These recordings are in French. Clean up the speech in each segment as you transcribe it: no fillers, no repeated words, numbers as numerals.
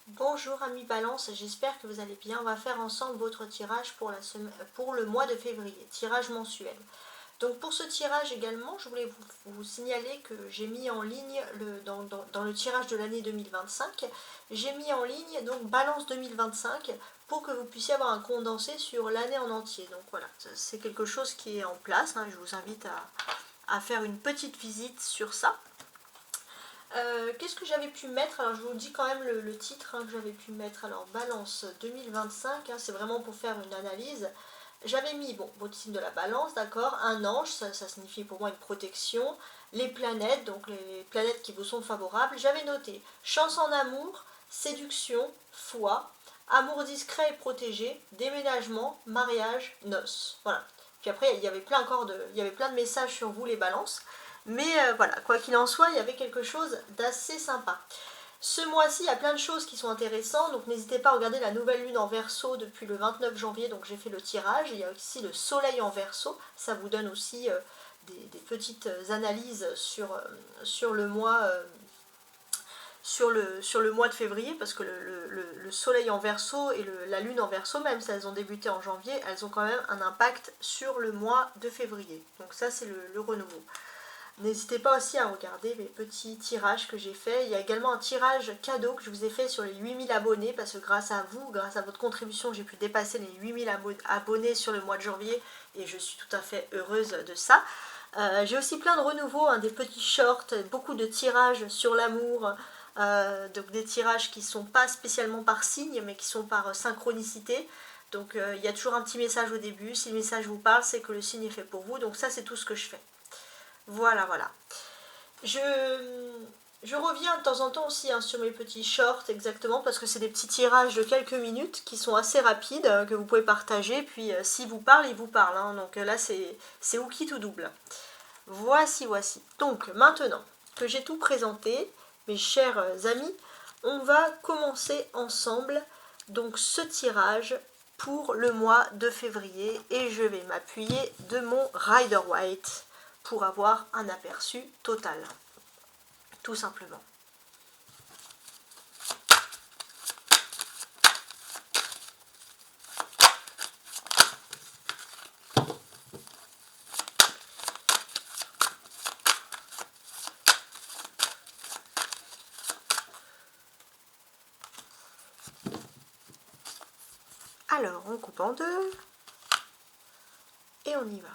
Bonjour amis Balance, j'espère que vous allez bien. On va faire ensemble votre tirage pour le mois de février, tirage mensuel. Donc pour ce tirage également, je voulais vous signaler que j'ai mis en ligne dans le tirage de l'année 2025, j'ai mis en ligne donc Balance 2025 pour que vous puissiez avoir un condensé sur l'année en entier. Donc voilà, c'est quelque chose qui est en place, hein. Je vous invite à faire une petite visite sur ça. Qu'est-ce que j'avais pu mettre? Alors je vous dis quand même le titre, hein, que j'avais pu mettre. Alors Balance 2025, hein, c'est vraiment pour faire une analyse. J'avais mis, bon, votre signe de la balance, d'accord, un ange, ça signifie pour moi une protection, les planètes, donc les planètes qui vous sont favorables. J'avais noté chance en amour, séduction, foi, amour discret et protégé, déménagement, mariage, noces. Voilà. Puis après, il y avait plein de messages sur vous les balances. Mais voilà, quoi qu'il en soit, il y avait quelque chose d'assez sympa. Ce mois-ci, il y a plein de choses qui sont intéressantes, donc n'hésitez pas à regarder la nouvelle lune en Verseau depuis le 29 janvier, donc j'ai fait le tirage. Il y a aussi le soleil en Verseau, ça vous donne aussi des petites analyses sur le mois. Sur le mois de février, parce que le soleil en Verseau et la lune en Verseau, même si elles ont débuté en janvier, elles ont quand même un impact sur le mois de février. Donc ça, c'est le renouveau. N'hésitez pas aussi à regarder mes petits tirages que j'ai fait. Il y a également un tirage cadeau que je vous ai fait sur les 8000 abonnés, parce que grâce à vous, grâce à votre contribution, j'ai pu dépasser les 8000 abonnés sur le mois de janvier, et je suis tout à fait heureuse de ça. J'ai aussi plein de renouveaux, hein, des petits shorts, beaucoup de tirages sur l'amour, donc des tirages qui ne sont pas spécialement par signe, mais qui sont par synchronicité. Donc il y a toujours un petit message au début. Si le message vous parle, c'est que le signe est fait pour vous. Donc ça, c'est tout ce que je fais. Voilà, voilà. Je reviens de temps en temps aussi, hein, sur mes petits shorts, exactement, parce que c'est des petits tirages de quelques minutes qui sont assez rapides, que vous pouvez partager. Puis s'il vous parle, il vous parle, hein. Donc là, c'est ou qui tout double. Voici. Donc maintenant que j'ai tout présenté, mes chers amis, on va commencer ensemble donc ce tirage pour le mois de février, et je vais m'appuyer de mon Rider White pour avoir un aperçu total, tout simplement. Alors, on coupe en deux et on y va.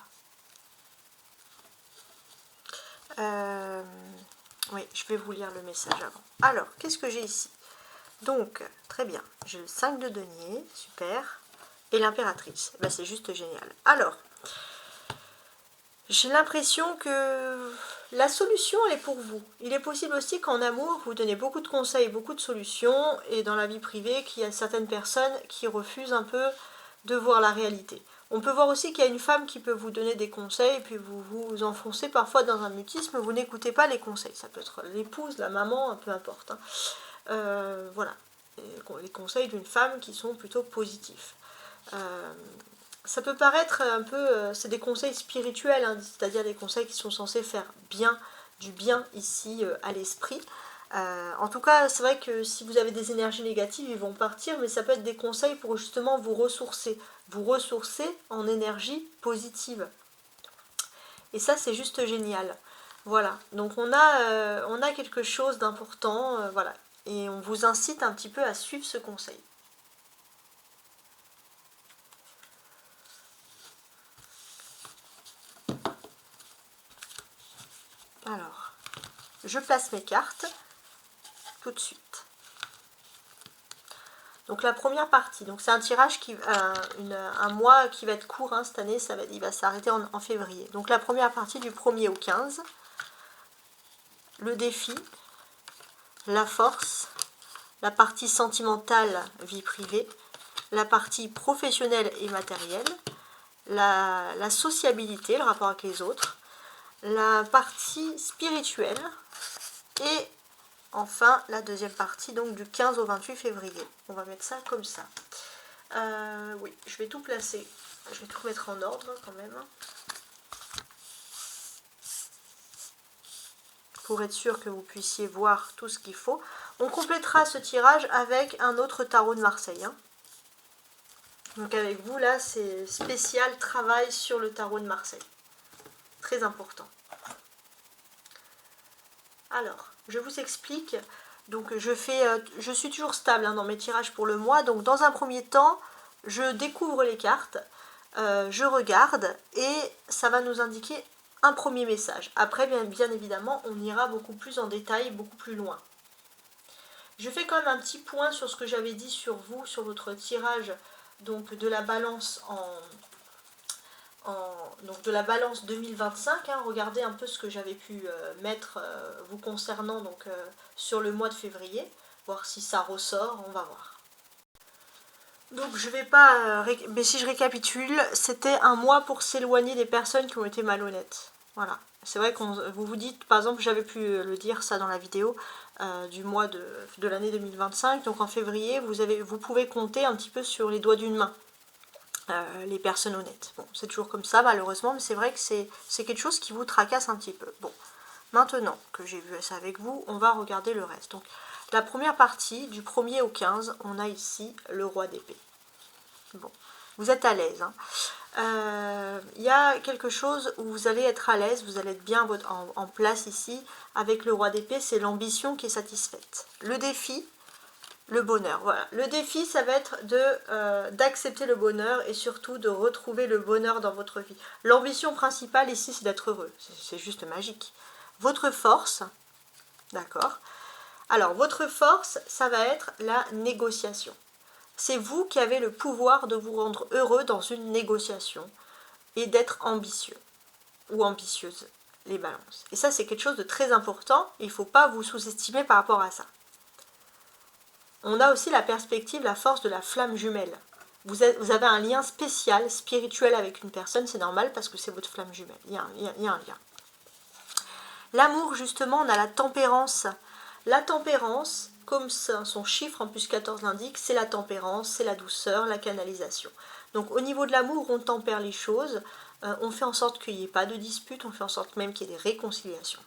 Oui, je vais vous lire le message avant. Alors, qu'est-ce que j'ai ici? Donc, très bien, j'ai le 5 de denier, super, et l'impératrice. Ben, c'est juste génial. Alors, j'ai l'impression que la solution, elle est pour vous. Il est possible aussi qu'en amour, vous donnez beaucoup de conseils, beaucoup de solutions, et dans la vie privée, qu'il y a certaines personnes qui refusent un peu de voir la réalité. On peut voir aussi qu'il y a une femme qui peut vous donner des conseils, et puis vous vous enfoncez parfois dans un mutisme, vous n'écoutez pas les conseils. Ça peut être l'épouse, la maman, peu importe, hein. Voilà, les conseils d'une femme qui sont plutôt positifs. Ça peut paraître un peu, c'est des conseils spirituels, hein, c'est-à-dire des conseils qui sont censés faire du bien ici à l'esprit. En tout cas, c'est vrai que si vous avez des énergies négatives, ils vont partir, mais ça peut être des conseils pour justement vous ressourcer en énergie positive. Et ça, c'est juste génial. Voilà, donc on a quelque chose d'important, voilà, et on vous incite un petit peu à suivre ce conseil. Alors, je place mes cartes tout de suite. Donc la première partie, donc c'est un tirage un mois qui va être court, hein, cette année, il va s'arrêter en février. Donc la première partie du 1er au 15, le défi, la force, la partie sentimentale, vie privée, la partie professionnelle et matérielle, la sociabilité, le rapport avec les autres, la partie spirituelle, et enfin la deuxième partie, donc du 15 au 28 février. On va mettre ça comme ça. Oui, je vais tout placer. Je vais tout mettre en ordre quand même, pour être sûr que vous puissiez voir tout ce qu'il faut. On complétera ce tirage avec un autre tarot de Marseille. Hein. Donc avec vous, là, c'est spécial travail sur le tarot de Marseille. Très important. Alors, je vous explique. Donc je suis toujours stable hein, dans mes tirages pour le mois. Donc dans un premier temps, je découvre les cartes, je regarde et ça va nous indiquer un premier message. Après, bien évidemment, on ira beaucoup plus en détail, beaucoup plus loin. Je fais quand même un petit point sur ce que j'avais dit sur vous, sur votre tirage donc de la balance donc de la balance 2025. Hein. Regardez un peu ce que j'avais pu mettre vous concernant donc, sur le mois de février. Voir si ça ressort, on va voir. Donc je vais pas... mais si je récapitule, c'était un mois pour s'éloigner des personnes qui ont été malhonnêtes. Voilà. C'est vrai que vous vous dites, par exemple, j'avais pu le dire ça dans la vidéo du mois de l'année 2025. Donc en février, vous pouvez compter un petit peu sur les doigts d'une main. Les personnes honnêtes. Bon, c'est toujours comme ça malheureusement, mais c'est vrai que c'est quelque chose qui vous tracasse un petit peu. Bon, maintenant que j'ai vu ça avec vous, on va regarder le reste. Donc, la première partie, du 1er au 15, on a ici le roi d'épée. Bon, vous êtes à l'aise. Hein. Y a quelque chose où vous allez être à l'aise, vous allez être bien en place ici. Avec le roi d'épée, c'est l'ambition qui est satisfaite. Le défi, le bonheur, voilà. Le défi, ça va être d'accepter le bonheur et surtout de retrouver le bonheur dans votre vie. L'ambition principale ici, c'est d'être heureux. C'est juste magique. Votre force, d'accord. Alors, votre force, ça va être la négociation. C'est vous qui avez le pouvoir de vous rendre heureux dans une négociation et d'être ambitieux ou ambitieuse, les balances. Et ça, c'est quelque chose de très important. Il ne faut pas vous sous-estimer par rapport à ça. On a aussi la perspective, la force de la flamme jumelle. Vous avez un lien spécial, spirituel avec une personne, c'est normal parce que c'est votre flamme jumelle. Il y a un lien. L'amour, justement, on a la tempérance. La tempérance, comme son chiffre en plus 14 l'indique, c'est la tempérance, c'est la douceur, la canalisation. Donc au niveau de l'amour, on tempère les choses, on fait en sorte qu'il n'y ait pas de dispute, on fait en sorte même qu'il y ait des réconciliations.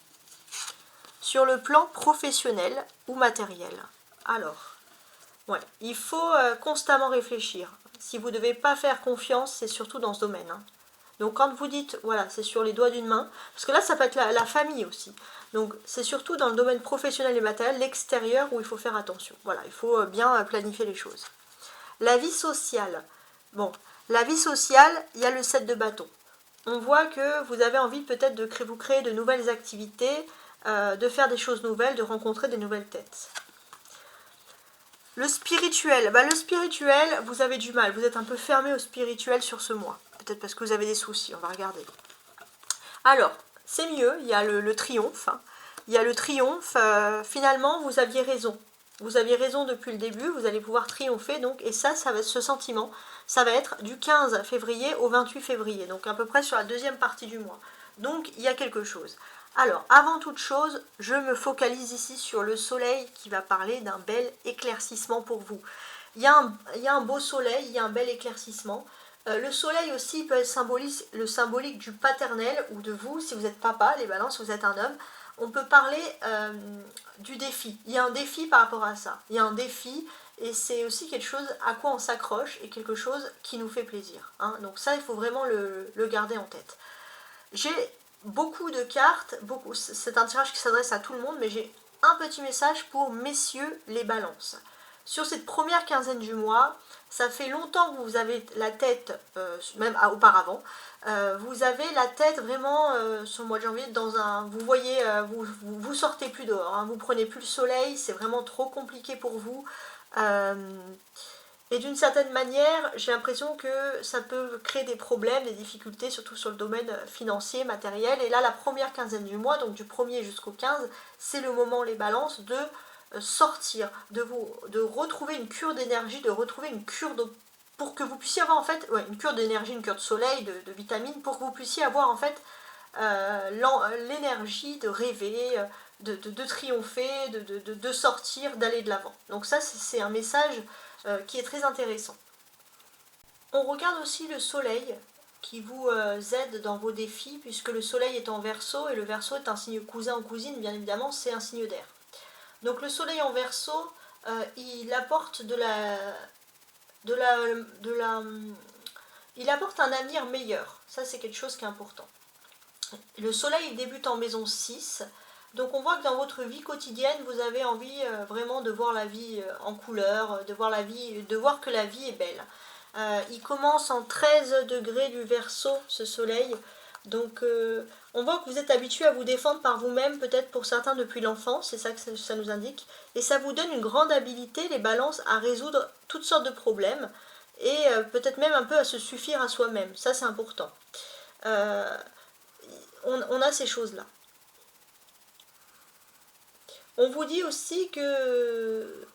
Sur le plan professionnel ou matériel, alors... Ouais, il faut constamment réfléchir. Si vous ne devez pas faire confiance, c'est surtout dans ce domaine. Hein. Donc quand vous dites, voilà, c'est sur les doigts d'une main, parce que là, ça peut être la famille aussi. Donc c'est surtout dans le domaine professionnel et matériel, l'extérieur, où il faut faire attention. Voilà, il faut bien planifier les choses. La vie sociale. Bon, la vie sociale, il y a le 7 de bâton. On voit que vous avez envie peut-être de vous créer de nouvelles activités, de faire des choses nouvelles, de rencontrer des nouvelles têtes. Le spirituel, le spirituel, vous avez du mal, vous êtes un peu fermé au spirituel sur ce mois. Peut-être parce que vous avez des soucis, on va regarder. Alors, c'est mieux, il y a le triomphe. Hein. Il y a le triomphe, finalement, vous aviez raison. Vous aviez raison depuis le début, vous allez pouvoir triompher, donc, et ça va être ce sentiment, ça va être du 15 février au 28 février, donc à peu près sur la deuxième partie du mois. Donc, il y a quelque chose. Alors, avant toute chose, je me focalise ici sur le soleil qui va parler d'un bel éclaircissement pour vous. Il y a un beau soleil, il y a un bel éclaircissement. Le soleil aussi peut être le symbolique du paternel ou de vous, si vous êtes papa, les balances, si vous êtes un homme. On peut parler du défi. Il y a un défi par rapport à ça. Il y a un défi et c'est aussi quelque chose à quoi on s'accroche et quelque chose qui nous fait plaisir. Hein. Donc ça, il faut vraiment le garder en tête. J'ai beaucoup de cartes, c'est un tirage qui s'adresse à tout le monde, mais j'ai un petit message pour messieurs les balances. Sur cette première quinzaine du mois, ça fait longtemps que vous avez la tête, même auparavant, vous avez la tête vraiment sur le mois de janvier dans un... Vous voyez, vous sortez plus dehors, hein, vous prenez plus le soleil, c'est vraiment trop compliqué pour vous. Et d'une certaine manière, j'ai l'impression que ça peut créer des problèmes, des difficultés, surtout sur le domaine financier, matériel. Et là, la première quinzaine du mois, donc du 1er jusqu'au 15, c'est le moment, les balances, de sortir, de retrouver une cure d'énergie, de retrouver une cure pour que vous puissiez avoir en fait une cure d'énergie, une cure de soleil, de vitamines, pour que vous puissiez avoir en fait l'énergie de rêver, de triompher, de sortir, d'aller de l'avant. Donc ça, c'est un message qui est très intéressant. On regarde aussi le soleil qui vous aide dans vos défis, puisque le soleil est en Verseau, et le Verseau est un signe cousin ou cousine, bien évidemment, c'est un signe d'air. Donc le soleil en Verseau, il apporte il apporte un avenir meilleur. Ça, c'est quelque chose qui est important. Le soleil il débute en maison 6. Donc on voit que dans votre vie quotidienne, vous avez envie vraiment de voir la vie en couleur, de voir que la vie est belle. Il commence en 13 degrés du Verseau, ce soleil. Donc on voit que vous êtes habitué à vous défendre par vous-même, peut-être pour certains depuis l'enfance, c'est ça que ça nous indique. Et ça vous donne une grande habilité, les balances, à résoudre toutes sortes de problèmes et peut-être même un peu à se suffire à soi-même. Ça, c'est important. On a ces choses-là. On vous dit aussi que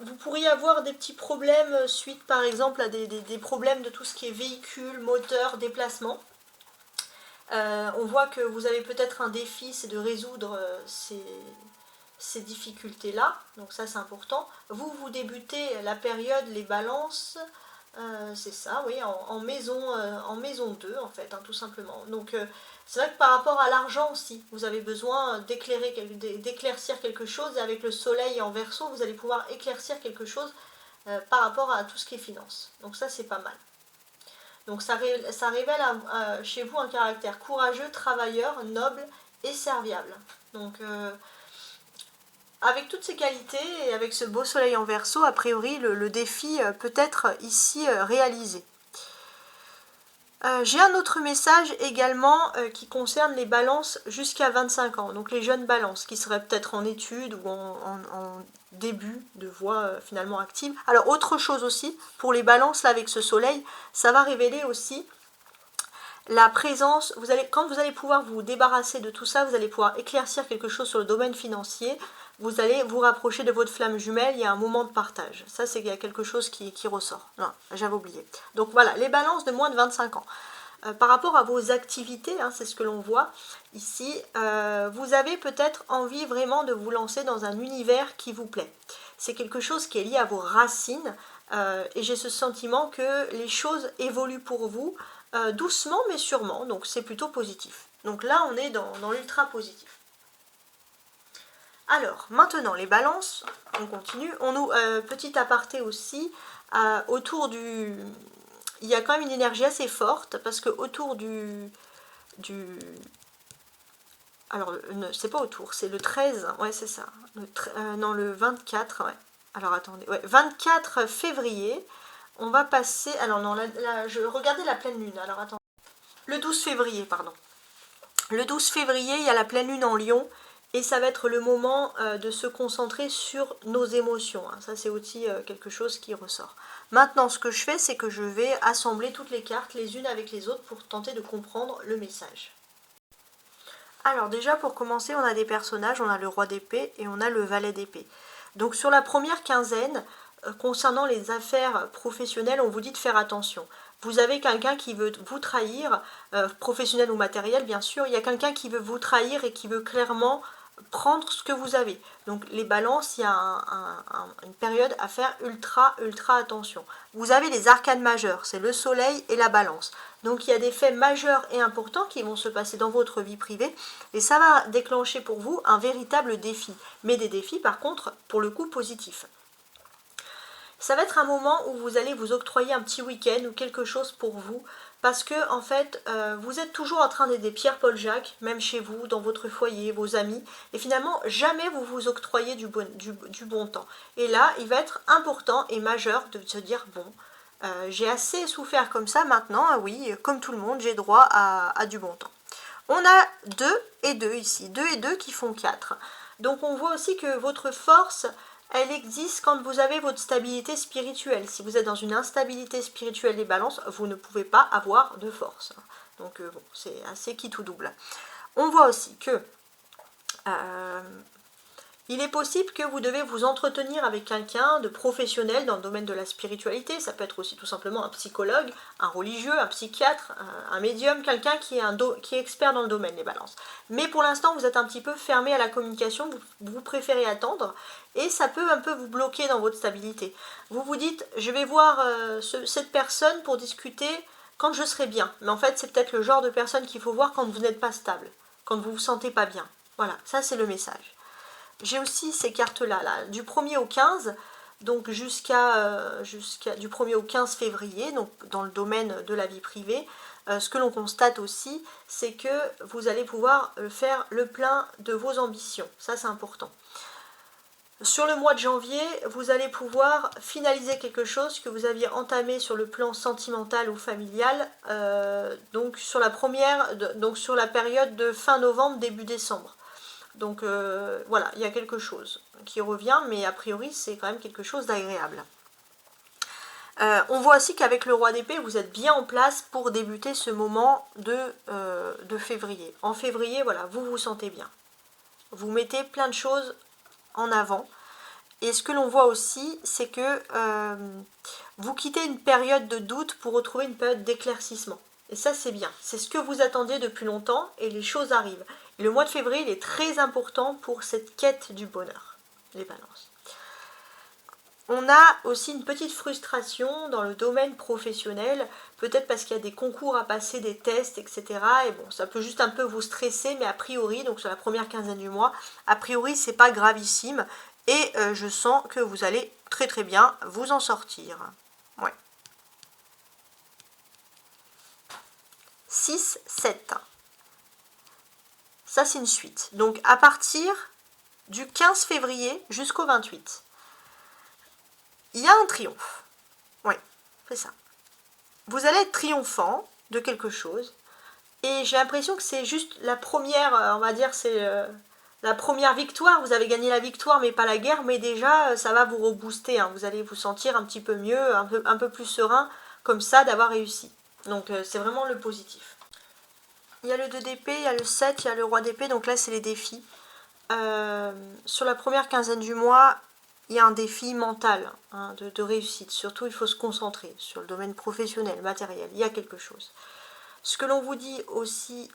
vous pourriez avoir des petits problèmes suite par exemple à des problèmes de tout ce qui est véhicule, moteur, déplacement. On voit que vous avez peut-être un défi, c'est de résoudre ces difficultés-là, donc ça c'est important. Vous débutez la période, les balances, c'est ça, oui, en maison 2 en fait, hein, tout simplement. Donc c'est vrai que par rapport à l'argent aussi, vous avez besoin d'éclaircir quelque chose, et avec le soleil en Verseau, vous allez pouvoir éclaircir quelque chose par rapport à tout ce qui est finance. Donc ça c'est pas mal. Donc ça révèle chez vous un caractère courageux, travailleur, noble et serviable. Donc avec toutes ces qualités et avec ce beau soleil en Verseau, a priori le défi peut être ici réalisé. J'ai un autre message également qui concerne les balances jusqu'à 25 ans, donc les jeunes balances qui seraient peut-être en études ou en début de voie finalement active. Alors autre chose aussi, pour les balances là avec ce soleil, ça va révéler aussi la présence, quand vous allez pouvoir vous débarrasser de tout ça, vous allez pouvoir éclaircir quelque chose sur le domaine financier, vous allez vous rapprocher de votre flamme jumelle, il y a un moment de partage. Ça, c'est qu'il y a quelque chose qui ressort. Non, j'avais oublié. Donc voilà, les balances de moins de 25 ans. Par rapport à vos activités, hein, c'est ce que l'on voit ici, vous avez peut-être envie vraiment de vous lancer dans un univers qui vous plaît. C'est quelque chose qui est lié à vos racines, et j'ai ce sentiment que les choses évoluent pour vous, doucement mais sûrement, donc c'est plutôt positif. Donc là, on est dans l'ultra positif. Alors, maintenant, les balances, on continue. Petit aparté aussi, autour du... Il y a quand même une énergie assez forte, parce que autour alors, c'est pas autour, c'est le 13, ouais, c'est ça. Non, le 24, ouais. Alors, attendez, ouais, 24 février, on va passer... Alors, non, là, je regardais la pleine lune, alors attendez. Le 12 février, pardon. Le 12 février, il y a la pleine lune en Lion, et ça va être le moment de se concentrer sur nos émotions. Hein. Ça, c'est aussi quelque chose qui ressort. Maintenant, ce que je fais, c'est que je vais assembler toutes les cartes les unes avec les autres pour tenter de comprendre le message. Alors déjà, pour commencer, on a des personnages, on a le roi d'épée et on a le valet d'épée. Donc sur la première quinzaine, concernant les affaires professionnelles, on vous dit de faire attention. Vous avez quelqu'un qui veut vous trahir, professionnel ou matériel bien sûr, il y a quelqu'un qui veut vous trahir et qui veut clairement prendre ce que vous avez. Donc les balances, il y a une période à faire ultra attention. Vous avez les arcanes majeurs, c'est le soleil et la balance. Donc il y a des faits majeurs et importants qui vont se passer dans votre vie privée et ça va déclencher pour vous un véritable défi. Mais des défis par contre, pour le coup, positifs. Ça va être un moment où vous allez vous octroyer un petit week-end ou quelque chose pour vous, parce que en fait, vous êtes toujours en train d'aider Pierre-Paul Jacques, même chez vous, dans votre foyer, vos amis, et finalement, jamais vous vous octroyez du bon temps. Et là, il va être important et majeur de se dire, bon, j'ai assez souffert comme ça, maintenant, oui, comme tout le monde, j'ai droit à du bon temps. On a 2 et 2 ici, 2 et 2 qui font 4. Donc on voit aussi que votre force... elle existe quand vous avez votre stabilité spirituelle. Si vous êtes dans une instabilité spirituelle des balances, vous ne pouvez pas avoir de force. Donc bon, c'est assez qui tout double. On voit aussi que il est possible que vous devez vous entretenir avec quelqu'un de professionnel dans le domaine de la spiritualité. Ça peut être aussi tout simplement un psychologue, un religieux, un psychiatre, un médium, quelqu'un qui est expert dans le domaine des balances. Mais pour l'instant, vous êtes un petit peu fermé à la communication, vous préférez attendre et ça peut un peu vous bloquer dans votre stabilité. Vous vous dites, je vais voir cette personne pour discuter quand je serai bien. Mais en fait, c'est peut-être le genre de personne qu'il faut voir quand vous n'êtes pas stable, quand vous ne vous sentez pas bien. Voilà, ça c'est le message. j'ai aussi ces cartes-là, là, du 1er au 15, donc du 1er au 15 février, donc dans le domaine de la vie privée. Ce que l'on constate aussi, c'est que vous allez pouvoir faire le plein de vos ambitions. Ça, c'est important. Sur le mois de janvier, vous allez pouvoir finaliser quelque chose que vous aviez entamé sur le plan sentimental ou familial, donc sur la période de fin novembre, début décembre. Donc voilà, il y a quelque chose qui revient, mais a priori c'est quand même quelque chose d'agréable. On voit aussi qu'avec le roi d'épée, vous êtes bien en place pour débuter ce moment de février. En février, voilà, vous vous sentez bien. Vous mettez plein de choses en avant. Et ce que l'on voit aussi, c'est que vous quittez une période de doute pour retrouver une période d'éclaircissement. Et ça, c'est bien. C'est ce que vous attendiez depuis longtemps et les choses arrivent. Et le mois de février, il est très important pour cette quête du bonheur, les balances. On a aussi une petite frustration dans le domaine professionnel, peut-être parce qu'il y a des concours à passer, des tests, etc. Et bon, ça peut juste un peu vous stresser, mais a priori, donc sur la première quinzaine du mois, a priori, c'est pas gravissime. Et je sens que vous allez très très bien vous en sortir. Ouais. 6, 7. Ça, c'est une suite. Donc, à partir du 15 février jusqu'au 28, il y a un triomphe. Oui, c'est ça. Vous allez être triomphant de quelque chose. Et j'ai l'impression que c'est juste la première, on va dire, c'est la première victoire. Vous avez gagné la victoire, mais pas la guerre. Mais déjà, ça va vous rebooster. Hein. Vous allez vous sentir un petit peu mieux, un peu plus serein, comme ça, d'avoir réussi. Donc, c'est vraiment le positif. Il y a le 2 d'épée, il y a le 7, il y a le roi d'épée. Donc là, c'est les défis. Sur la première quinzaine du mois, il y a un défi mental hein, de réussite. Surtout, il faut se concentrer sur le domaine professionnel, matériel. Il y a quelque chose. Ce que l'on vous dit aussi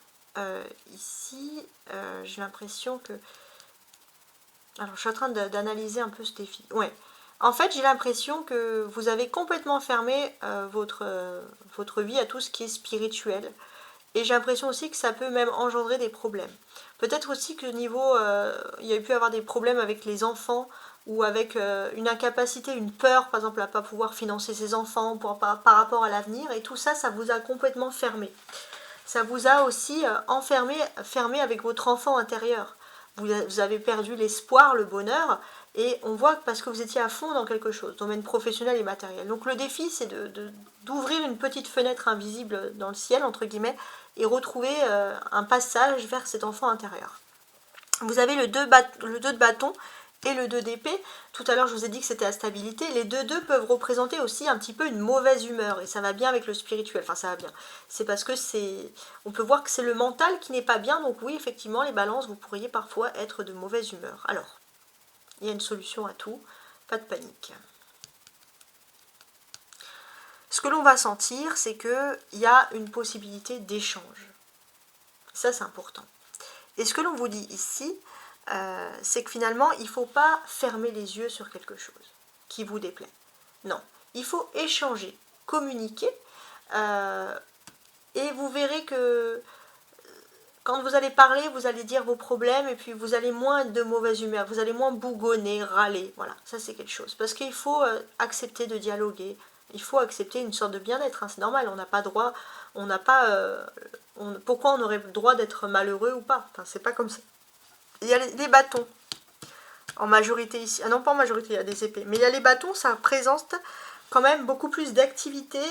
ici, j'ai l'impression que... Alors, je suis en train d'analyser un peu ce défi. Ouais. En fait, j'ai l'impression que vous avez complètement fermé votre vie à tout ce qui est spirituel. Et j'ai l'impression aussi que ça peut même engendrer des problèmes. Peut-être aussi que niveau, il y a pu avoir des problèmes avec les enfants ou avec une incapacité, une peur, par exemple, à ne pas pouvoir financer ses enfants par rapport à l'avenir. Et tout ça, ça vous a complètement fermé. Ça vous a aussi fermé avec votre enfant intérieur. Vous avez perdu l'espoir, le bonheur. Et on voit que parce que vous étiez à fond dans quelque chose, domaine professionnel et matériel. Donc le défi, c'est d'ouvrir une petite fenêtre invisible dans le ciel, entre guillemets, et retrouver un passage vers cet enfant intérieur. Vous avez le 2 de bâton et le 2 d'épée. Tout à l'heure, je vous ai dit que c'était la stabilité. Les 2 peuvent représenter aussi un petit peu une mauvaise humeur, et ça va bien avec le spirituel. Enfin, ça va bien. C'est parce que on peut voir que c'est le mental qui n'est pas bien. Donc oui, effectivement, les balances, vous pourriez parfois être de mauvaise humeur. Alors, il y a une solution à tout, pas de panique. Ce que l'on va sentir, c'est qu'il y a une possibilité d'échange. Ça, c'est important. Et ce que l'on vous dit ici, c'est que finalement, il ne faut pas fermer les yeux sur quelque chose qui vous déplaît. Non, il faut échanger, communiquer, et vous verrez que quand vous allez parler, vous allez dire vos problèmes et puis vous allez moins être de mauvaise humeur, vous allez moins bougonner, râler. Voilà, ça c'est quelque chose. Parce qu'il faut accepter de dialoguer, il faut accepter une sorte de bien-être. Hein. C'est normal, on n'a pas droit, on n'a pas... pourquoi on aurait le droit d'être malheureux ou pas? Enfin, c'est pas comme ça. Il y a les bâtons en majorité ici. Ah non, pas en majorité, il y a des épées. Mais il y a les bâtons, ça représente quand même beaucoup plus d'activité,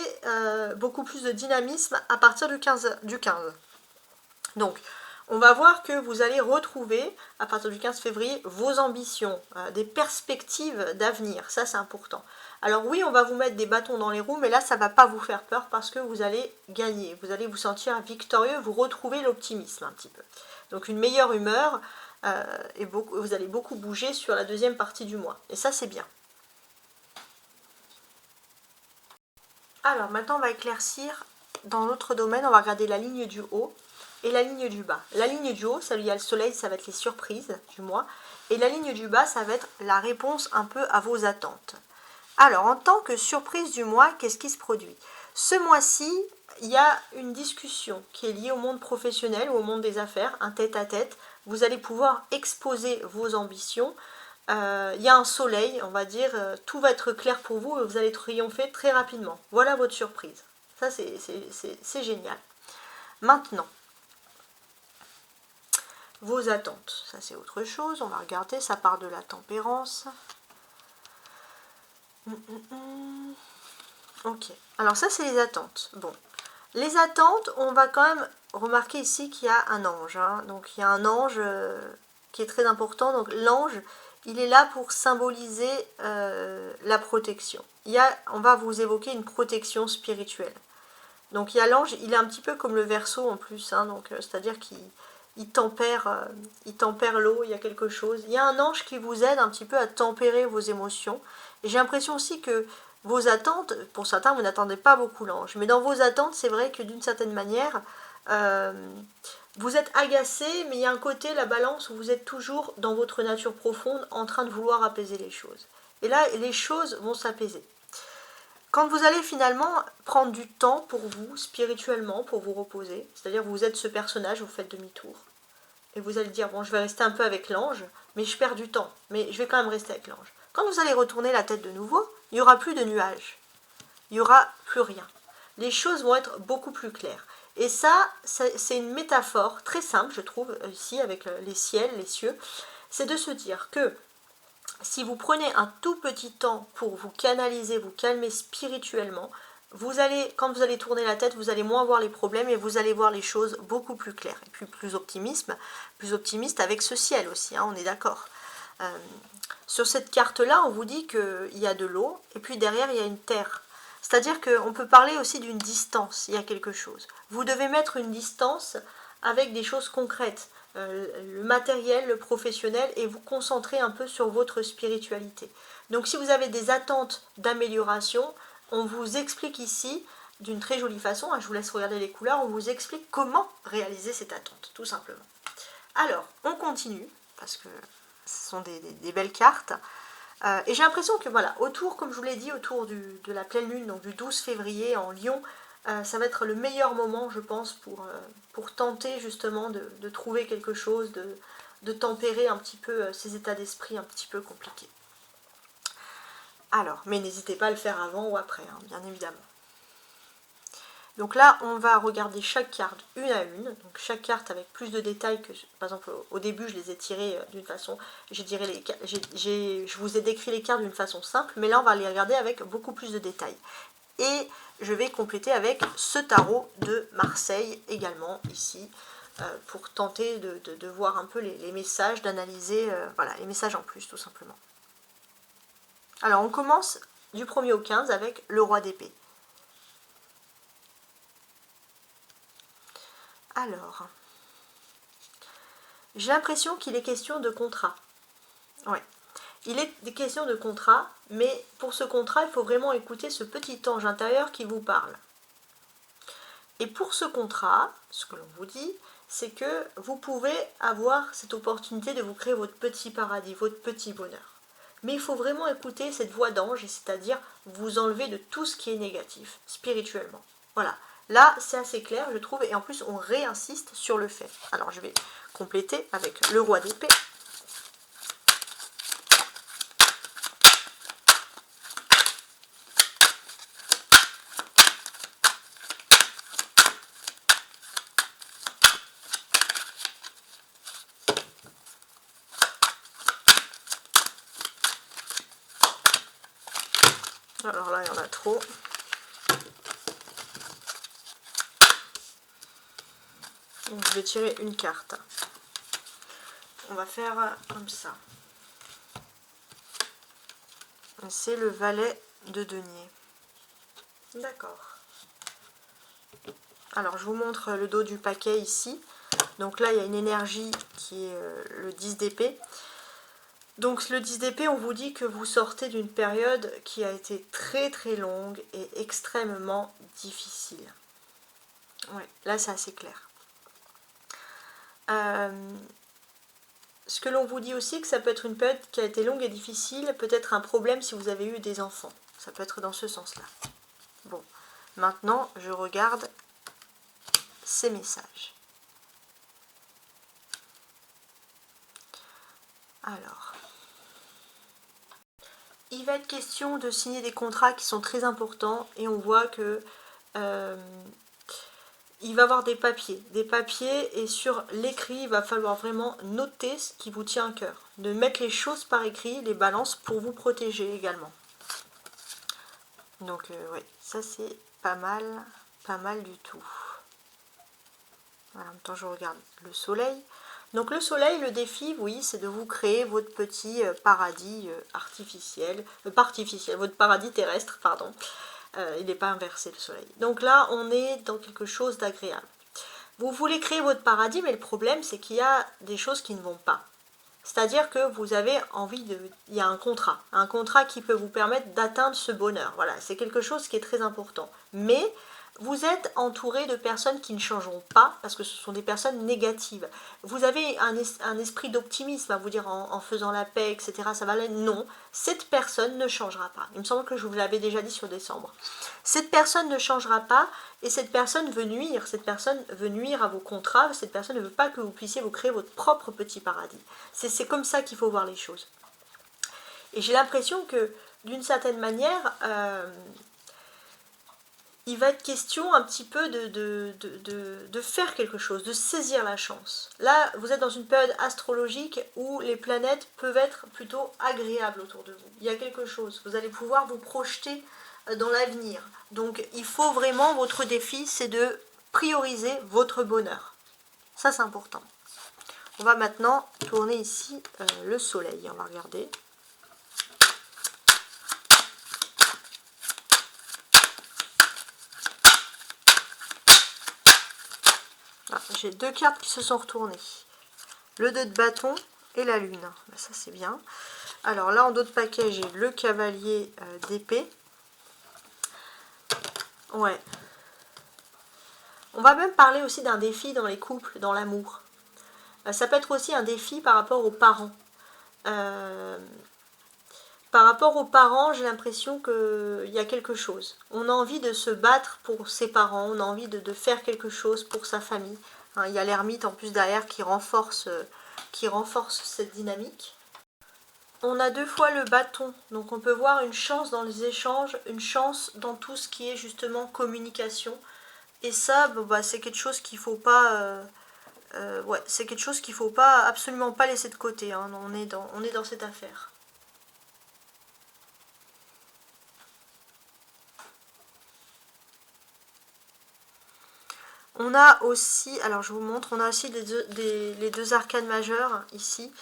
beaucoup plus de dynamisme à partir du 15. Donc, on va voir que vous allez retrouver, à partir du 15 février, vos ambitions, des perspectives d'avenir. Ça, c'est important. Alors oui, on va vous mettre des bâtons dans les roues, mais là, ça ne va pas vous faire peur parce que vous allez gagner. Vous allez vous sentir victorieux, vous retrouvez l'optimisme un petit peu. Donc, une meilleure humeur, et vous allez beaucoup bouger sur la deuxième partie du mois. Et ça, c'est bien. Alors, maintenant, on va éclaircir dans l'autre domaine. On va regarder la ligne du haut et la ligne du bas. La ligne du haut, ça, il y a le soleil, ça va être les surprises du mois. Et la ligne du bas, ça va être la réponse un peu à vos attentes. Alors, en tant que surprise du mois, qu'est-ce qui se produit? Ce mois-ci, il y a une discussion qui est liée au monde professionnel ou au monde des affaires, un tête-à-tête. vous allez pouvoir exposer vos ambitions. Il y a un soleil, on va dire, tout va être clair pour vous et vous allez triompher très rapidement. Voilà votre surprise. Ça, c'est génial. Maintenant, vos attentes, ça c'est autre chose. On va regarder, ça part de la tempérance. Ok, alors ça c'est les attentes. Bon, les attentes, on va quand même remarquer ici qu'il y a un ange. Hein. Donc il y a un ange qui est très important. Donc l'ange, il est là pour symboliser la protection. On va vous évoquer une protection spirituelle. Donc il y a l'ange, il est un petit peu comme le Verseau en plus. Hein, donc c'est-à-dire qu'il tempère l'eau, il y a quelque chose. Il y a un ange qui vous aide un petit peu à tempérer vos émotions. Et j'ai l'impression aussi que vos attentes, pour certains, vous n'attendez pas beaucoup l'ange, mais dans vos attentes, c'est vrai que d'une certaine manière, vous êtes agacé, mais il y a un côté, la balance, où vous êtes toujours dans votre nature profonde, en train de vouloir apaiser les choses. Et là, les choses vont s'apaiser. Quand vous allez finalement prendre du temps pour vous, spirituellement, pour vous reposer, c'est-à-dire vous êtes ce personnage, vous faites demi-tour, et vous allez dire, bon, je vais rester un peu avec l'ange, mais je perds du temps, mais je vais quand même rester avec l'ange. Quand vous allez retourner la tête de nouveau, il n'y aura plus de nuages. Il n'y aura plus rien. Les choses vont être beaucoup plus claires. Et ça, c'est une métaphore très simple, je trouve, ici, avec les ciels, les cieux. C'est de se dire que si vous prenez un tout petit temps pour vous canaliser, vous calmer spirituellement, quand vous allez tourner la tête, vous allez moins voir les problèmes et vous allez voir les choses beaucoup plus claires. Et puis plus optimiste avec ce ciel aussi, hein, on est d'accord. Sur cette carte-là, on vous dit qu'il y a de l'eau, et puis derrière, il y a une terre. C'est-à-dire qu'on peut parler aussi d'une distance, il y a quelque chose. Vous devez mettre une distance avec des choses concrètes, le matériel, le professionnel, et vous concentrer un peu sur votre spiritualité. Donc si vous avez des attentes d'amélioration, on vous explique ici, d'une très jolie façon, hein, je vous laisse regarder les couleurs, on vous explique comment réaliser cette attente, tout simplement. Alors, on continue, parce que ce sont des belles cartes. Et j'ai l'impression que voilà, autour, comme je vous l'ai dit, autour de la pleine lune, donc du 12 février en Lion, ça va être le meilleur moment, je pense, pour tenter justement de trouver quelque chose, de tempérer un petit peu ces états d'esprit un petit peu compliqués. Alors, mais n'hésitez pas à le faire avant ou après, hein, bien évidemment. Donc là, on va regarder chaque carte une à une, donc chaque carte avec plus de détails que, par exemple, au début, je les ai tirées d'une façon, je vous ai décrit les cartes d'une façon simple, mais là, on va les regarder avec beaucoup plus de détails. Et je vais compléter avec ce tarot de Marseille également, ici, pour tenter de voir un peu les messages, d'analyser, voilà, les messages en plus, tout simplement. Alors, on commence du 1er au 15 avec le roi d'épée. Alors, j'ai l'impression qu'il est question de contrat. Ouais. Il est des questions de contrat, mais pour ce contrat, il faut vraiment écouter ce petit ange intérieur qui vous parle. Et pour ce contrat, ce que l'on vous dit, c'est que vous pouvez avoir cette opportunité de vous créer votre petit paradis, votre petit bonheur. Mais il faut vraiment écouter cette voix d'ange, c'est-à-dire vous enlever de tout ce qui est négatif, spirituellement. Voilà. Là, c'est assez clair, je trouve, et en plus, on réinsiste sur le fait. Alors, je vais compléter avec le roi d'épée. Alors là, il y en a trop. Donc, je vais tirer une carte. On va faire comme ça. C'est le valet de denier. D'accord. Alors, je vous montre le dos du paquet ici. Donc là, il y a une énergie qui est le 10 d'épée. Donc le 10 d'épée, on vous dit que vous sortez d'une période qui a été très très longue et extrêmement difficile. Ouais, là, c'est assez clair. Ce que l'on vous dit aussi, que ça peut être une période qui a été longue et difficile, peut-être un problème si vous avez eu des enfants. Ça peut être dans ce sens-là. Bon, maintenant, je regarde ces messages. Alors, il va être question de signer des contrats qui sont très importants et on voit que il va y avoir des papiers et sur l'écrit, il va falloir vraiment noter ce qui vous tient à cœur. De mettre les choses par écrit, les balances, pour vous protéger également. Donc oui, ça c'est pas mal du tout. Voilà, en même temps je regarde le soleil. Donc le soleil, le défi, oui, c'est de vous créer votre petit paradis artificiel, pas artificiel, votre paradis terrestre, pardon. Il n'est pas inversé le soleil. Donc là, on est dans quelque chose d'agréable. Vous voulez créer votre paradis, mais le problème, c'est qu'il y a des choses qui ne vont pas. C'est-à-dire que vous avez envie de... Il y a un contrat qui peut vous permettre d'atteindre ce bonheur. Voilà, c'est quelque chose qui est très important. Mais vous êtes entouré de personnes qui ne changeront pas, parce que ce sont des personnes négatives. Vous avez un esprit d'optimisme à vous dire en faisant la paix, etc. Ça va aller. Non, cette personne ne changera pas. Il me semble que je vous l'avais déjà dit sur décembre. Cette personne ne changera pas et cette personne veut nuire. Cette personne veut nuire à vos contrats. Cette personne ne veut pas que vous puissiez vous créer votre propre petit paradis. C'est comme ça qu'il faut voir les choses. Et j'ai l'impression que d'une certaine manière... il va être question un petit peu de faire quelque chose, de saisir la chance. Là, vous êtes dans une période astrologique où les planètes peuvent être plutôt agréables autour de vous. Il y a quelque chose, vous allez pouvoir vous projeter dans l'avenir. Donc, il faut vraiment, votre défi, c'est de prioriser votre bonheur. Ça, c'est important. On va maintenant tourner ici le soleil. On va regarder. J'ai deux cartes qui se sont retournées. Le 2 de bâton et la lune. Ça, c'est bien. Alors là, en dos de paquet, j'ai le cavalier d'épée. Ouais. On va même parler aussi d'un défi dans les couples, dans l'amour. Ça peut être aussi un défi par rapport aux parents. Par rapport aux parents, j'ai l'impression qu'il y a quelque chose. On a envie de se battre pour ses parents, on a envie de faire quelque chose pour sa famille. Hein, il y a l'ermite en plus derrière qui renforce cette dynamique. On a deux fois le bâton, donc on peut voir une chance dans les échanges, une chance dans tout ce qui est justement communication. Et ça, bon, bah, c'est quelque chose qu'il ne faut pas... ouais, c'est quelque chose qu'il ne faut pas, absolument pas laisser de côté. Hein. On est dans cette affaire. On a aussi, alors je vous montre, on a aussi les deux arcanes majeures ici.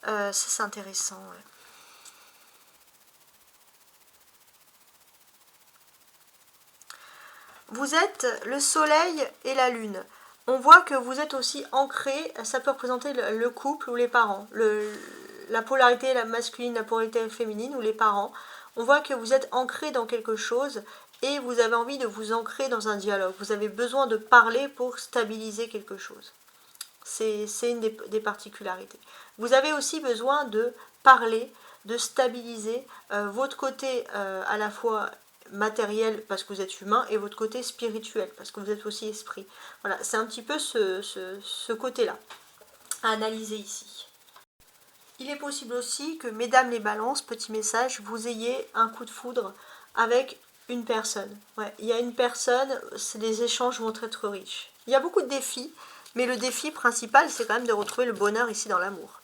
Ça c'est intéressant. Ouais. Vous êtes le soleil et la lune. On voit que vous êtes aussi ancré, ça peut représenter le couple ou les parents. La polarité la masculine, la polarité féminine ou les parents. On voit que vous êtes ancré dans quelque chose et vous avez envie de vous ancrer dans un dialogue. Vous avez besoin de parler pour stabiliser quelque chose. C'est une des particularités. Vous avez aussi besoin de parler, de stabiliser votre côté à la fois matériel parce que vous êtes humain et votre côté spirituel parce que vous êtes aussi esprit. Voilà, c'est un petit peu ce côté-là à analyser ici. Il est possible aussi que, mesdames les balances, petit message, vous ayez un coup de foudre avec une personne. Ouais, il y a une personne, les échanges vont être riches. Il y a beaucoup de défis, mais le défi principal, c'est quand même de retrouver le bonheur ici dans l'amour.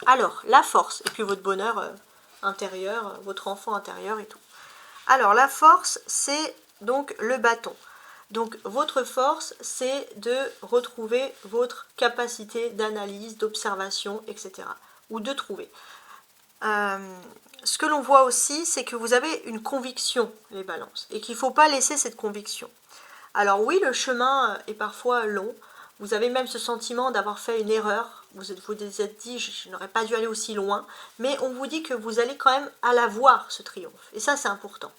Alors, la force, et puis votre bonheur intérieur, votre enfant intérieur et tout. Alors, la force, c'est donc le bâton. Donc, votre force, c'est de retrouver votre capacité d'analyse, d'observation, etc. Ou de trouver. Ce que l'on voit aussi, c'est que vous avez une conviction, les balances, et qu'il ne faut pas laisser cette conviction. Alors oui, le chemin est parfois long, vous avez même ce sentiment d'avoir fait une erreur, vous vous êtes dit, je n'aurais pas dû aller aussi loin, mais on vous dit que vous allez quand même à l'avoir, ce triomphe, et ça c'est important.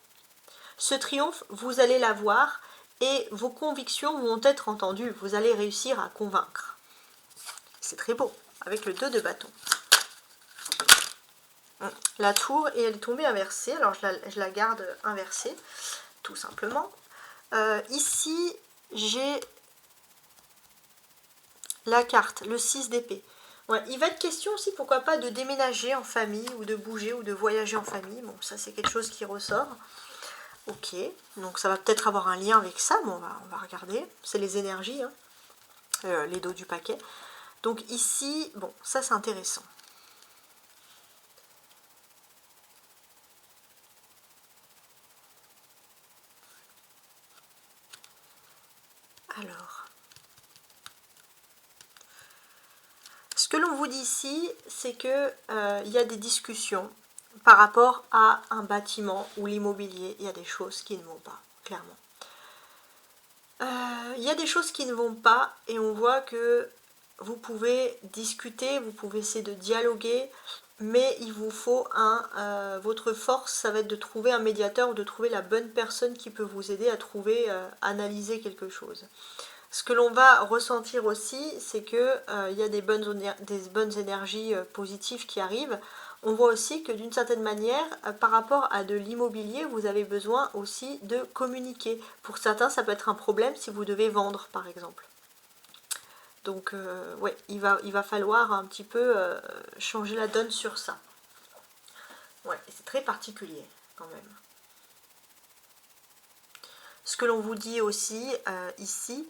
Ce triomphe, vous allez l'avoir, et vos convictions vont être entendues, vous allez réussir à convaincre. C'est très beau, avec le 2 de bâton. La tour, et elle est tombée inversée, alors je la garde inversée, tout simplement. Ici, j'ai la carte, le 6 d'épée. Ouais, il va être question aussi, pourquoi pas, de déménager en famille, ou de bouger, ou de voyager en famille. Bon, ça c'est quelque chose qui ressort. Ok, donc ça va peut-être avoir un lien avec ça, bon, on va regarder. C'est les énergies, hein, les dos du paquet. Donc ici, bon, ça c'est intéressant. Alors, ce que l'on vous dit ici, c'est que il y a des discussions par rapport à un bâtiment ou l'immobilier. Il y a des choses qui ne vont pas, clairement. Il y a des choses qui ne vont pas et on voit que vous pouvez discuter, vous pouvez essayer de dialoguer, mais il vous faut votre force, ça va être de trouver un médiateur ou de trouver la bonne personne qui peut vous aider à trouver, analyser quelque chose. Ce que l'on va ressentir aussi, c'est que il y a des bonnes énergies positives qui arrivent. On voit aussi que d'une certaine manière, par rapport à de l'immobilier, vous avez besoin aussi de communiquer. Pour certains, ça peut être un problème si vous devez vendre, par exemple. Donc, ouais, il va falloir un petit peu changer la donne sur ça. Ouais, c'est très particulier, quand même. Ce que l'on vous dit aussi, ici,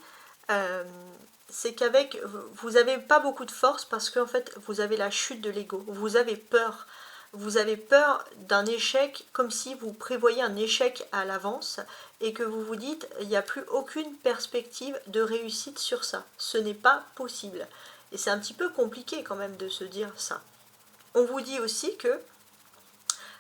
c'est qu'avec, vous n'avez pas beaucoup de force parce qu'en fait, vous avez la chute de l'ego. Vous avez peur. Vous avez peur d'un échec, comme si vous prévoyez un échec à l'avance et que vous vous dites, il n'y a plus aucune perspective de réussite sur ça. Ce n'est pas possible. Et c'est un petit peu compliqué quand même de se dire ça. On vous dit aussi que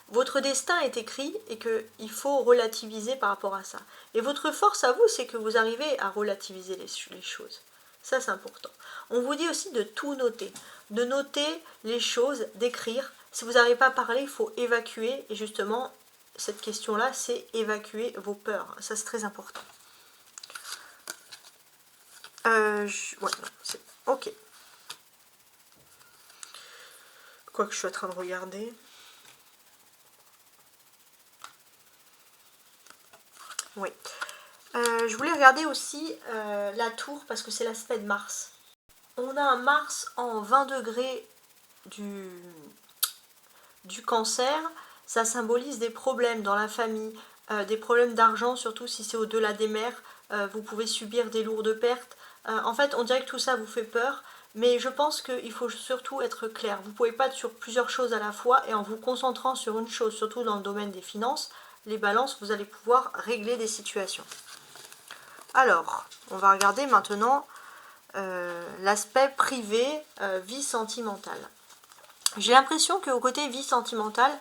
votre destin est écrit et qu'il faut relativiser par rapport à ça. Et votre force à vous, c'est que vous arrivez à relativiser les choses. Ça, c'est important. On vous dit aussi de tout noter. De noter les choses, d'écrire. Si vous n'arrivez pas à parler, il faut évacuer. Et justement, cette question-là, c'est évacuer vos peurs. Ça, c'est très important. Ouais, non, c'est... Ok. Quoi que je suis en train de regarder... Oui. Je voulais regarder aussi la tour parce que c'est l'aspect de Mars. On a un Mars en 20 degrés du cancer. Ça symbolise des problèmes dans la famille, des problèmes d'argent, surtout si c'est au-delà des mers. Vous pouvez subir des lourdes pertes. En fait, on dirait que tout ça vous fait peur. Mais je pense qu'il faut surtout être clair. Vous ne pouvez pas être sur plusieurs choses à la fois et en vous concentrant sur une chose, surtout dans le domaine des finances, les balances, vous allez pouvoir régler des situations. Alors, on va regarder maintenant l'aspect privé, vie sentimentale. J'ai l'impression qu'au côté vie sentimentale,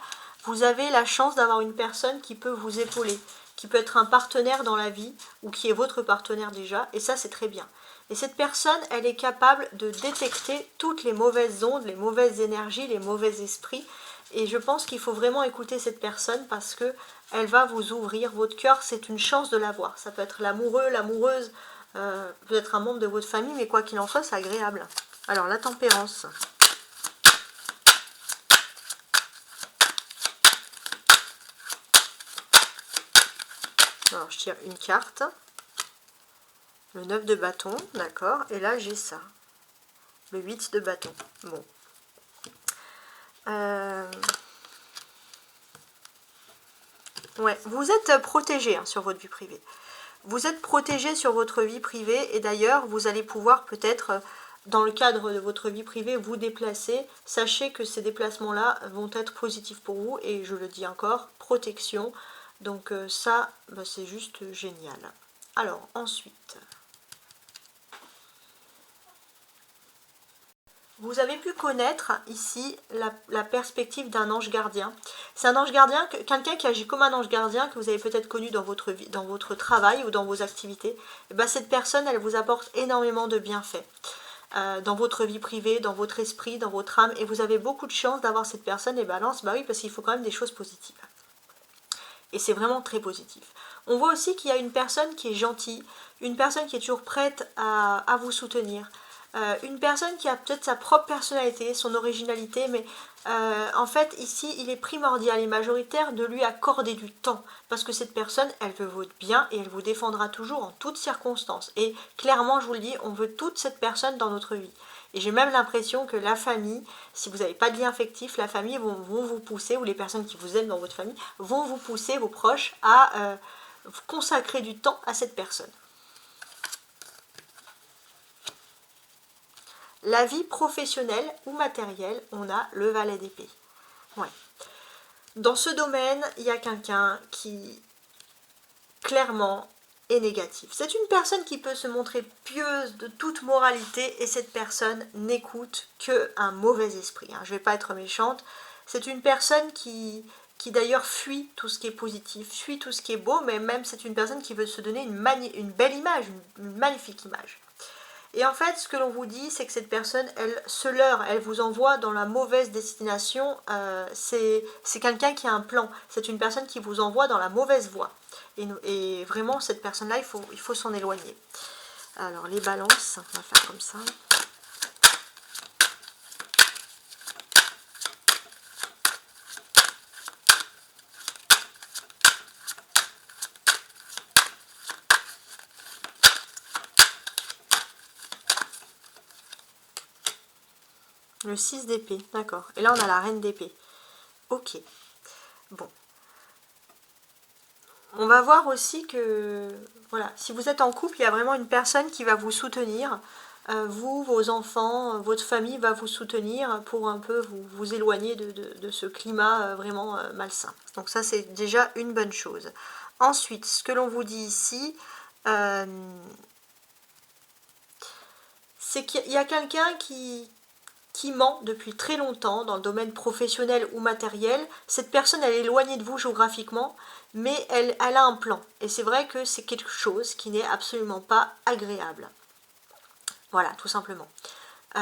vous avez la chance d'avoir une personne qui peut vous épauler, qui peut être un partenaire dans la vie, ou qui est votre partenaire déjà, et ça c'est très bien. Et cette personne, elle est capable de détecter toutes les mauvaises ondes, les mauvaises énergies, les mauvais esprits, et je pense qu'il faut vraiment écouter cette personne parce que elle va vous ouvrir. Votre cœur, c'est une chance de l'avoir. Ça peut être l'amoureux, l'amoureuse, peut-être un membre de votre famille, mais quoi qu'il en soit, c'est agréable. Alors, la tempérance. Alors, je tire une carte. Le 9 de bâton, d'accord. Et là, j'ai ça. Le 8 de bâton. Bon. Ouais, vous êtes protégé hein, sur votre vie privée. Vous êtes protégé sur votre vie privée et d'ailleurs, vous allez pouvoir peut-être, dans le cadre de votre vie privée, vous déplacer. Sachez que ces déplacements-là vont être positifs pour vous et je le dis encore, protection. Donc ça, bah, c'est juste génial. Alors, ensuite... Vous avez pu connaître ici la perspective d'un ange gardien. C'est un ange gardien, quelqu'un qui agit comme un ange gardien que vous avez peut-être connu dans votre vie, dans votre travail ou dans vos activités. Et ben cette personne, elle vous apporte énormément de bienfaits dans votre vie privée, dans votre esprit, dans votre âme. Et vous avez beaucoup de chance d'avoir cette personne. Et balance, bah oui, parce qu'il faut quand même des choses positives. Et c'est vraiment très positif. On voit aussi qu'il y a une personne qui est gentille, une personne qui est toujours prête à vous soutenir. Une personne qui a peut-être sa propre personnalité, son originalité, mais en fait ici il est primordial et majoritaire de lui accorder du temps parce que cette personne elle veut votre bien et elle vous défendra toujours en toutes circonstances et clairement je vous le dis, on veut toute cette personne dans notre vie Et j'ai même l'impression que la famille, si vous n'avez pas de lien affectif, la famille vont vous pousser, ou les personnes qui vous aiment dans votre famille, vont vous pousser, vos proches, à consacrer du temps à cette personne. La vie professionnelle ou matérielle, on a le valet d'épée. Ouais. Dans ce domaine, il y a quelqu'un qui, clairement, est négatif. C'est une personne qui peut se montrer pieuse de toute moralité et cette personne n'écoute qu'un mauvais esprit. Je ne vais pas être méchante. C'est une personne qui d'ailleurs fuit tout ce qui est positif, fuit tout ce qui est beau, mais même c'est une personne qui veut se donner une belle image, une magnifique image. Et en fait, ce que l'on vous dit, c'est que cette personne, elle se leurre, elle vous envoie dans la mauvaise destination. C'est quelqu'un qui a un plan. C'est une personne qui vous envoie dans la mauvaise voie. Et vraiment, cette personne-là, il faut s'en éloigner. Alors, les balances, on va faire comme ça. Le 6 d'épée, d'accord. Et là, on a la reine d'épée. Ok. Bon. On va voir aussi que, voilà, si vous êtes en couple, il y a vraiment une personne qui va vous soutenir. Vous, vos enfants, votre famille va vous soutenir pour un peu vous éloigner de ce climat vraiment malsain. Donc ça, c'est déjà une bonne chose. Ensuite, ce que l'on vous dit ici, c'est qu'il y a quelqu'un qui ment depuis très longtemps dans le domaine professionnel ou matériel. Cette personne, elle est éloignée de vous géographiquement, mais elle a un plan. Et c'est vrai que c'est quelque chose qui n'est absolument pas agréable. Voilà, tout simplement. Je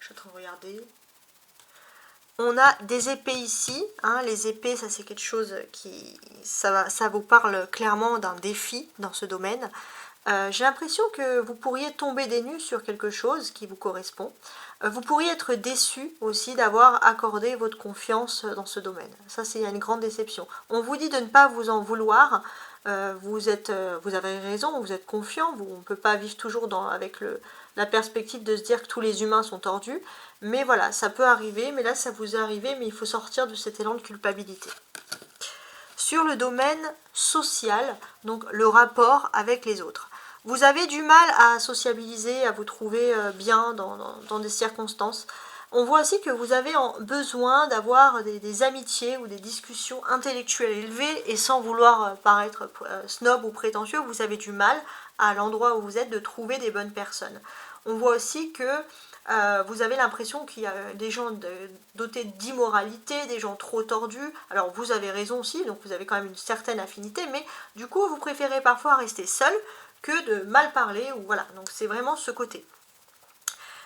suis en train de regarder. On a des épées ici. Les épées, ça c'est quelque chose qui... Ça vous parle clairement d'un défi dans ce domaine. J'ai l'impression que vous pourriez tomber des nues sur quelque chose qui vous correspond. Vous pourriez être déçu aussi d'avoir accordé votre confiance dans ce domaine. Ça, c'est une grande déception. On vous dit de ne pas vous en vouloir. Vous avez raison, vous êtes confiant. On ne peut pas vivre toujours avec la perspective de se dire que tous les humains sont tordus. Mais voilà, ça peut arriver. Mais là, ça vous est arrivé, mais il faut sortir de cet élan de culpabilité. Sur le domaine social, donc le rapport avec les autres. Vous avez du mal à sociabiliser, à vous trouver bien dans des circonstances. On voit aussi que vous avez besoin d'avoir des amitiés ou des discussions intellectuelles élevées et sans vouloir paraître snob ou prétentieux, vous avez du mal à l'endroit où vous êtes de trouver des bonnes personnes. On voit aussi que vous avez l'impression qu'il y a des gens dotés d'immoralité, des gens trop tordus. Alors vous avez raison aussi, donc vous avez quand même une certaine affinité, mais du coup vous préférez parfois rester seul que de mal parler, ou voilà, donc c'est vraiment ce côté.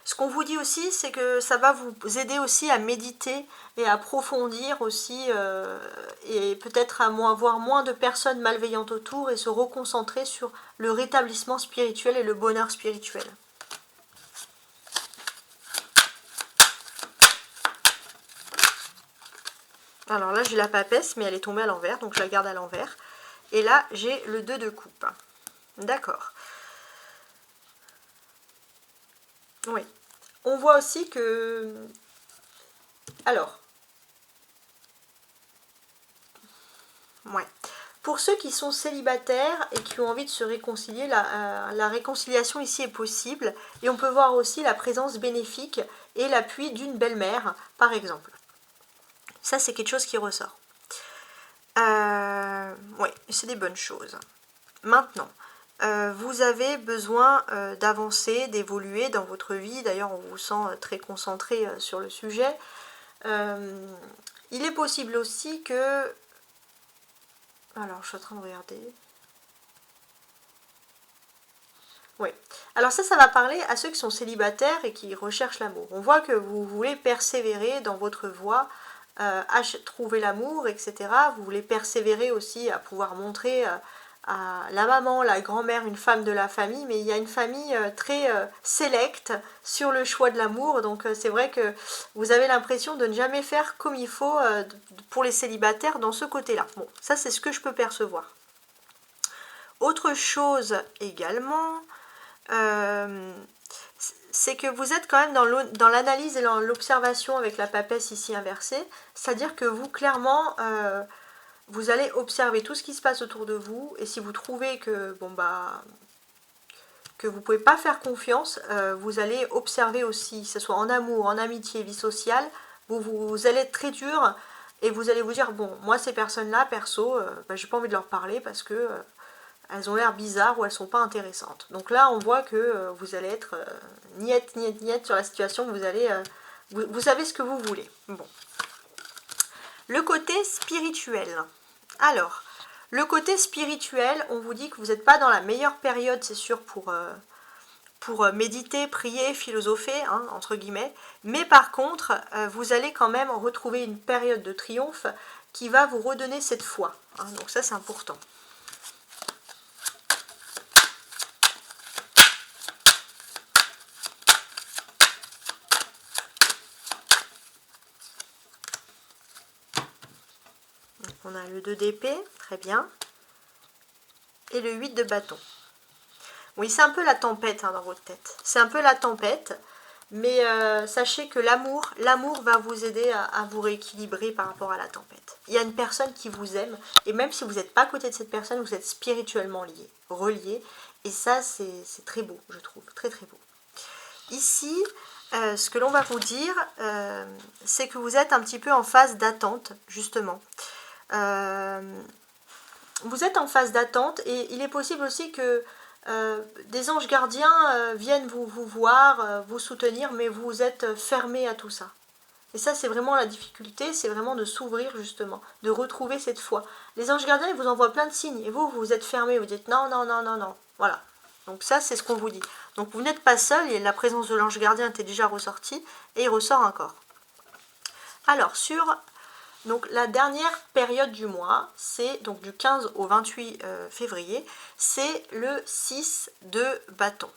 Ce qu'on vous dit aussi, c'est que ça va vous aider aussi à méditer et à approfondir aussi, et peut-être à avoir moins de personnes malveillantes autour et se reconcentrer sur le rétablissement spirituel et le bonheur spirituel. Alors là, j'ai la papesse, mais elle est tombée à l'envers, donc je la garde à l'envers. Et là, j'ai le 2 de coupe. D'accord. Oui. On voit aussi que... Alors. Ouais. Pour ceux qui sont célibataires et qui ont envie de se réconcilier, la réconciliation ici est possible. Et on peut voir aussi la présence bénéfique et l'appui d'une belle-mère, par exemple. Ça, c'est quelque chose qui ressort. Oui, c'est des bonnes choses. Maintenant, vous avez besoin d'avancer, d'évoluer dans votre vie. D'ailleurs, on vous sent très concentré sur le sujet. Il est possible aussi que... Alors, je suis en train de regarder. Oui. Alors ça va parler à ceux qui sont célibataires et qui recherchent l'amour. On voit que vous voulez persévérer dans votre voie, à trouver l'amour, etc. Vous voulez persévérer aussi à pouvoir montrer à la maman, la grand-mère, une femme de la famille, mais il y a une famille très sélecte sur le choix de l'amour, donc c'est vrai que vous avez l'impression de ne jamais faire comme il faut pour les célibataires dans ce côté-là. Bon, ça c'est ce que je peux percevoir. Autre chose également, c'est que vous êtes quand même dans l'analyse et dans l'observation avec la papesse ici inversée, c'est-à-dire que vous, clairement, vous allez observer tout ce qui se passe autour de vous, et si vous trouvez que, bon bah, que vous ne pouvez pas faire confiance, vous allez observer aussi, que ce soit en amour, en amitié, vie sociale, vous allez être très dur, et vous allez vous dire, bon, moi ces personnes-là, perso, bah, j'ai pas envie de leur parler parce que elles ont l'air bizarres ou elles sont pas intéressantes. Donc là, on voit que vous allez être niette sur la situation, vous allez, vous savez ce que vous voulez. Bon. Le côté spirituel. Alors, le côté spirituel, on vous dit que vous n'êtes pas dans la meilleure période, c'est sûr, pour méditer, prier, philosopher, hein, entre guillemets. Mais par contre, vous allez quand même retrouver une période de triomphe qui va vous redonner cette foi. Hein, donc ça, c'est important. Donc on a le 2 d'épée, très bien. Et le 8 de bâton. Oui, c'est un peu la tempête hein, dans votre tête. C'est un peu la tempête. Mais sachez que l'amour va vous aider à vous rééquilibrer par rapport à la tempête. Il y a une personne qui vous aime, et même si vous n'êtes pas à côté de cette personne, vous êtes spirituellement liés, reliés, et ça c'est très beau, je trouve, très très beau. Ici, ce que l'on va vous dire, c'est que vous êtes un petit peu en phase d'attente, justement. Vous êtes en phase d'attente, et il est possible aussi que des anges gardiens viennent vous voir, vous soutenir, mais vous êtes fermé à tout ça. Et ça, c'est vraiment la difficulté, c'est vraiment de s'ouvrir justement, de retrouver cette foi. Les anges gardiens, ils vous envoient plein de signes, et vous êtes fermé, vous dites non, non, non, non, non. Voilà. Donc ça, c'est ce qu'on vous dit. Donc vous n'êtes pas seul, et la présence de l'ange gardien était déjà ressortie, et il ressort encore. Alors, donc la dernière période du mois, c'est donc du 15 au 28 février, c'est le 6 de bâton.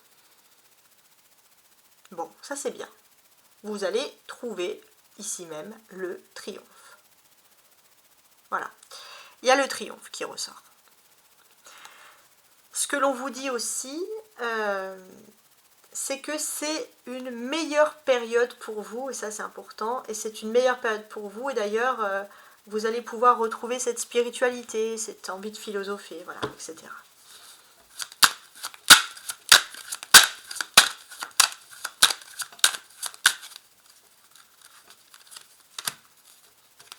Bon, ça c'est bien. Vous allez trouver ici même le triomphe. Voilà. Il y a le triomphe qui ressort. Ce que l'on vous dit aussi, c'est que c'est une meilleure période pour vous, et ça c'est important, et c'est une meilleure période pour vous, et d'ailleurs vous allez pouvoir retrouver cette spiritualité, cette envie de philosopher, voilà, etc.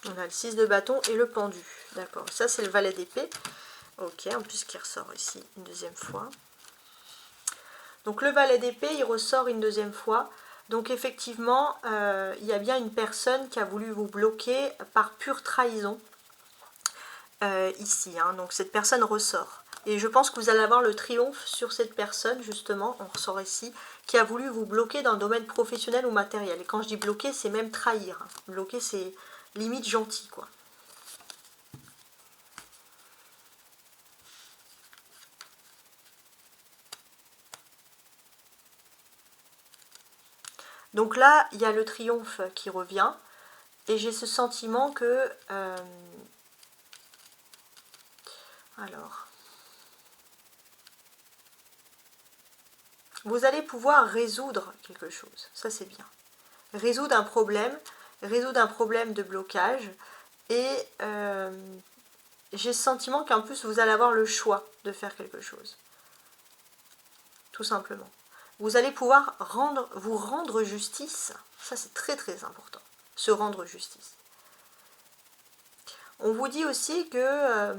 On a le 6 de bâton et le pendu, d'accord, ça c'est le valet d'épée, ok, en plus qui ressort ici une deuxième fois. Donc le valet d'épée, il ressort une deuxième fois. Donc effectivement, il y a bien une personne qui a voulu vous bloquer par pure trahison. Ici, hein. Donc cette personne ressort. Et je pense que vous allez avoir le triomphe sur cette personne, justement, on ressort ici, qui a voulu vous bloquer dans le domaine professionnel ou matériel. Et quand je dis bloquer, c'est même trahir. Hein. Bloquer, c'est limite gentil, quoi. Donc là, il y a le triomphe qui revient, et j'ai ce sentiment que... alors... Vous allez pouvoir résoudre quelque chose, ça c'est bien. Résoudre un problème de blocage, et j'ai ce sentiment qu'en plus vous allez avoir le choix de faire quelque chose. Tout simplement. Vous allez pouvoir vous rendre justice. Ça, c'est très très important. Se rendre justice. On vous dit aussi que...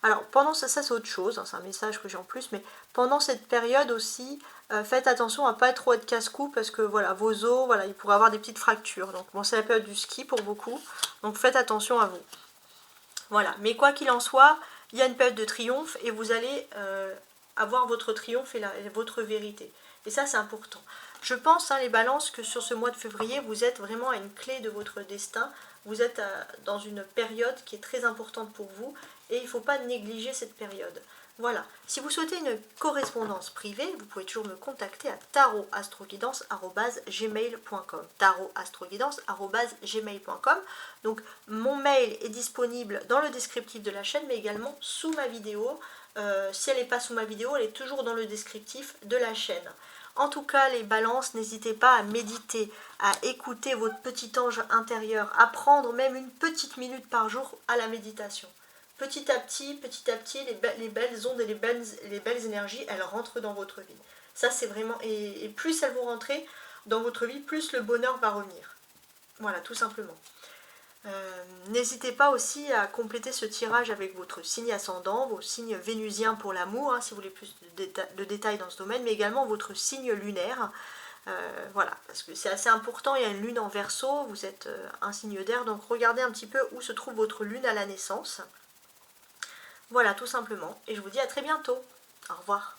alors, pendant ça c'est autre chose, hein, c'est un message que j'ai en plus, mais pendant cette période aussi, faites attention à ne pas trop être casse-cou, parce que voilà, vos os, voilà, il pourrait avoir des petites fractures. Donc, bon, c'est la période du ski pour beaucoup, donc faites attention à vous. Voilà, mais quoi qu'il en soit, il y a une période de triomphe, et vous allez avoir votre triomphe et votre vérité. Et ça, c'est important. Je pense, hein, les balances, que sur ce mois de février, vous êtes vraiment à une clé de votre destin. Vous êtes dans une période qui est très importante pour vous, et il ne faut pas négliger cette période. Voilà. Si vous souhaitez une correspondance privée, vous pouvez toujours me contacter à tarotastroguidance@gmail.com. tarotastroguidance@gmail.com. Donc mon mail est disponible dans le descriptif de la chaîne, mais également sous ma vidéo. Si elle n'est pas sous ma vidéo, elle est toujours dans le descriptif de la chaîne. En tout cas, les balances, n'hésitez pas à méditer, à écouter votre petit ange intérieur, à prendre même une petite minute par jour à la méditation. Petit à petit, les belles ondes et les belles énergies, elles rentrent dans votre vie. Ça, c'est vraiment... Et plus elles vont rentrer dans votre vie, plus le bonheur va revenir. Voilà, tout simplement. N'hésitez pas aussi à compléter ce tirage avec votre signe ascendant, vos signes vénusiens pour l'amour, si vous voulez plus de détails dans ce domaine, mais également votre signe lunaire. Voilà, parce que c'est assez important, il y a une lune en Verseau, vous êtes un signe d'air, donc regardez un petit peu où se trouve votre lune à la naissance. Voilà, tout simplement, et je vous dis à très bientôt. Au revoir.